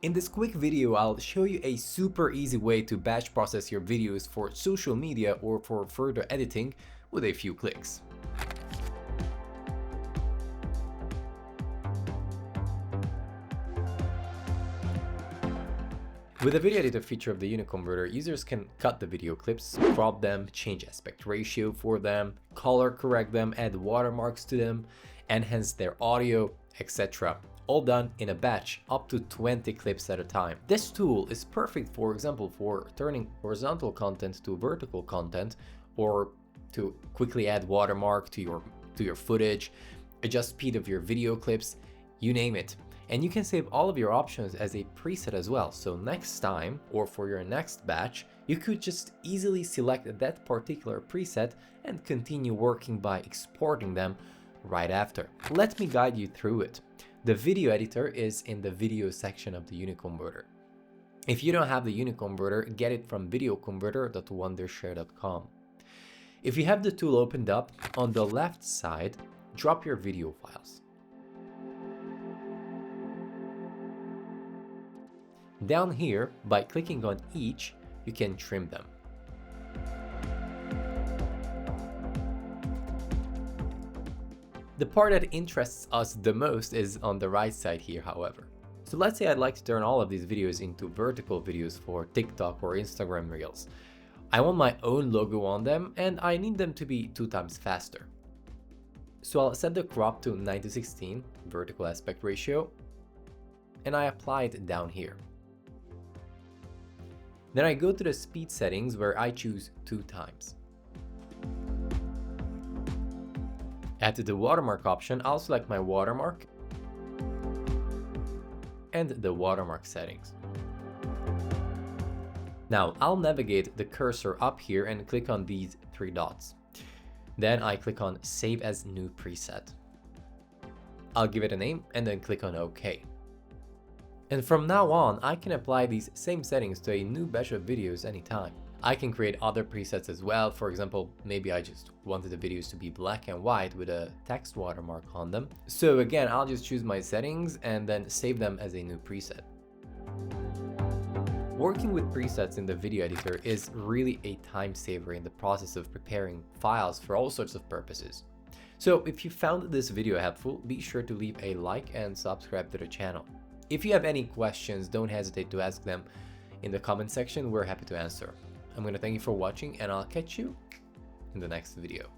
In this quick video, I'll show you a super easy way to batch process your videos for social media or for further editing with a few clicks. With the video editor feature of the UniConverter, users can cut the video clips, crop them, change aspect ratio for them, color correct them, add watermarks to them, enhance their audio, etc. All done in a batch, up to 20 clips at a time. This tool is perfect, for example, for turning horizontal content to vertical content, or to quickly add watermark to your footage, adjust speed of your video clips, you name it. And you can save all of your options as a preset as well. So next time, or for your next batch, you could just easily select that particular preset and continue working by exporting them right after. Let me guide you through it. The video editor is in the video section of the UniConverter. If you don't have the UniConverter, get it from videoconverter.wondershare.com. If you have the tool opened up, on the left side, drop your video files. Down here, by clicking on each, you can trim them. The part that interests us the most is on the right side here, however. So let's say I'd like to turn all of these videos into vertical videos for TikTok or Instagram Reels. I want my own logo on them and I need them to be 2 times faster. So I'll set the crop to 9:16 vertical aspect ratio and I apply it down here. Then I go to the speed settings where I choose 2 times. At the watermark option, I'll select my watermark and the watermark settings. Now I'll navigate the cursor up here and click on these 3 dots. Then I click on Save as New Preset. I'll give it a name and then click on OK. And from now on, I can apply these same settings to a new batch of videos anytime. I can create other presets as well. For example, maybe I just wanted the videos to be black and white with a text watermark on them. So again, I'll just choose my settings and then save them as a new preset. Working with presets in the video editor is really a time saver in the process of preparing files for all sorts of purposes. So if you found this video helpful, be sure to leave a like and subscribe to the channel. If you have any questions, don't hesitate to ask them in the comment section. We're happy to answer. I'm going to thank you for watching and I'll catch you in the next video.